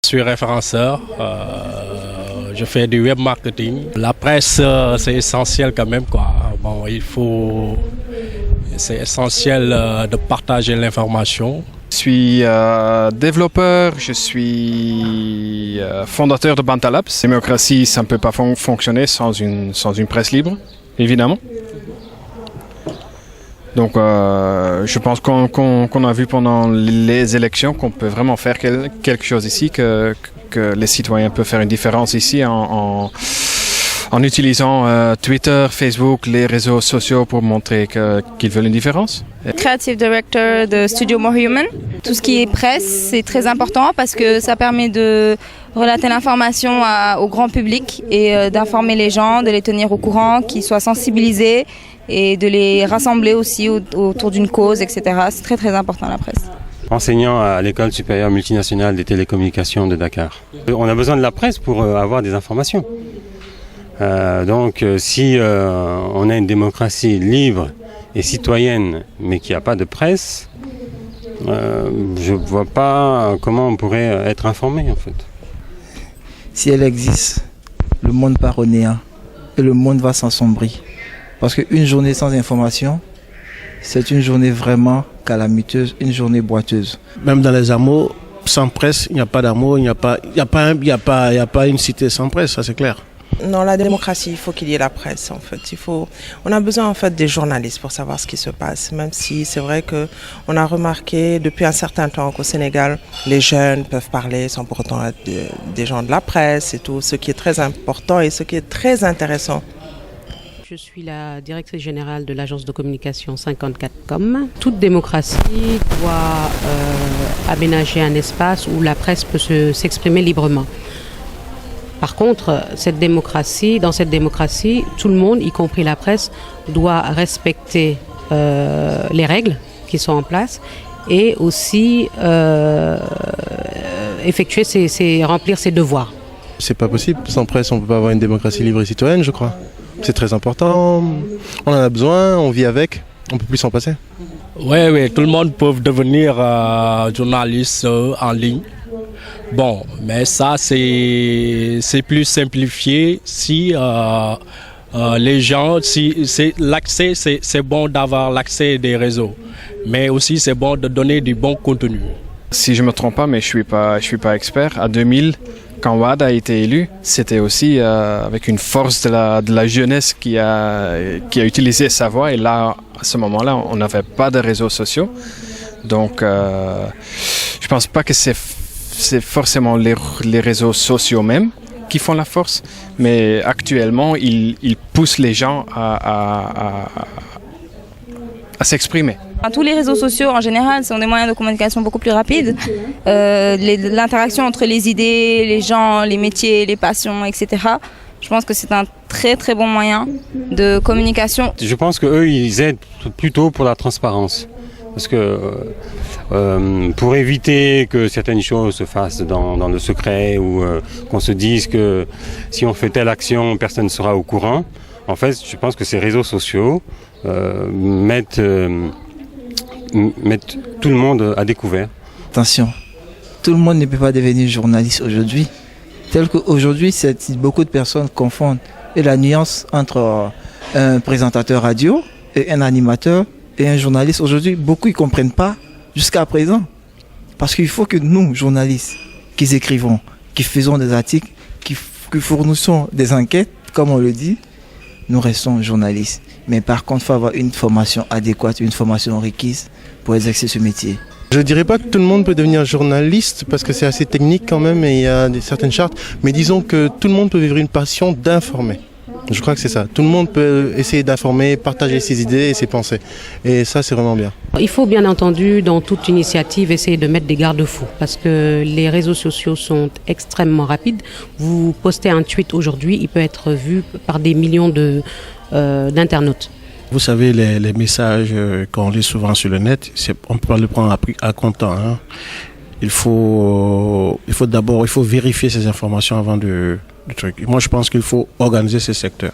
suis référenceur. Je fais du web marketing. La presse, c'est essentiel quand même, quoi. Bon, c'est essentiel de partager l'information. Je suis développeur, je suis fondateur de Bantalabs. La démocratie, ça ne peut pas fonctionner sans une presse libre, évidemment. Donc je pense qu'on a vu pendant les élections qu'on peut vraiment faire quelque chose ici, que les citoyens peuvent faire une différence ici en utilisant Twitter, Facebook, les réseaux sociaux pour montrer qu'ils veulent une différence. Creative Director de Studio More Human. Tout ce qui est presse, c'est très important parce que ça permet de relater l'information au grand public et d'informer les gens, de les tenir au courant, qu'ils soient sensibilisés et de les rassembler aussi autour d'une cause, etc. C'est très très important la presse. Enseignant à l'École supérieure multinationale des télécommunications de Dakar. On a besoin de la presse pour avoir des informations. Donc si on a une démocratie libre et citoyenne mais qu'il n'y a pas de presse, je ne vois pas comment on pourrait être informé en fait. Si elle existe, le monde part au néant et le monde va s'assombrir. Parce qu'une journée sans information, c'est une journée vraiment calamiteuse, une journée boiteuse. Même dans les amours, sans presse, il n'y a pas d'amour, il n'y a pas une cité sans presse, ça c'est clair. Dans la démocratie, il faut qu'il y ait la presse en fait. On a besoin en fait des journalistes pour savoir ce qui se passe. Même si c'est vrai qu'on a remarqué depuis un certain temps qu'au Sénégal, les jeunes peuvent parler sans pour autant être des gens de la presse et tout, ce qui est très important et ce qui est très intéressant. Je suis la directrice générale de l'agence de communication 54Com. Toute démocratie doit aménager un espace où la presse peut s'exprimer librement. Par contre, dans cette démocratie, tout le monde, y compris la presse, doit respecter les règles qui sont en place et aussi remplir ses devoirs. C'est pas possible, sans presse on ne peut pas avoir une démocratie libre et citoyenne, je crois. C'est très important, on en a besoin, on vit avec, on ne peut plus s'en passer. Oui, tout le monde peut devenir journaliste en ligne. Bon, mais ça c'est plus simplifié si les gens, si l'accès, c'est bon d'avoir l'accès des réseaux, mais aussi c'est bon de donner du bon contenu. Si je me trompe pas, mais je suis pas expert. À 2000, quand Wade a été élu, c'était aussi avec une force de la jeunesse qui a utilisé sa voix. Et là, à ce moment-là, on n'avait pas de réseaux sociaux. Donc, je pense pas que c'est forcément les réseaux sociaux même qui font la force, mais actuellement, ils poussent les gens à s'exprimer. Tous les réseaux sociaux en général sont des moyens de communication beaucoup plus rapides. L'interaction entre les idées, les gens, les métiers, les passions, etc. Je pense que c'est un très très bon moyen de communication. Je pense qu'eux, ils aident plutôt pour la transparence. Parce que pour éviter que certaines choses se fassent dans le secret ou qu'on se dise que si on fait telle action, personne ne sera au courant. En fait, je pense que ces réseaux sociaux mettent tout le monde à découvert. Attention, tout le monde ne peut pas devenir journaliste aujourd'hui. Tel qu'aujourd'hui, beaucoup de personnes confondent la nuance entre un présentateur radio et un animateur et un journaliste. Aujourd'hui, beaucoup ne comprennent pas jusqu'à présent. Parce qu'il faut que nous, journalistes, qui écrivons, qui faisons des articles, qui fournissons des enquêtes, comme on le dit, nous restons journalistes. Mais par contre, il faut avoir une formation adéquate, une formation requise pour exercer ce métier. Je ne dirais pas que tout le monde peut devenir journaliste parce que c'est assez technique quand même et il y a certaines chartes. Mais disons que tout le monde peut vivre une passion d'informer. Je crois que c'est ça. Tout le monde peut essayer d'informer, partager ses idées et ses pensées. Et ça, c'est vraiment bien. Il faut bien entendu, dans toute initiative, essayer de mettre des garde-fous parce que les réseaux sociaux sont extrêmement rapides. Vous postez un tweet aujourd'hui, il peut être vu par des millions d'internautes. Vous savez, les messages qu'on lit souvent sur le net, on ne peut pas le prendre à comptant. Hein. Il faut vérifier ces informations avant de truc. Moi, je pense qu'il faut organiser ces secteurs.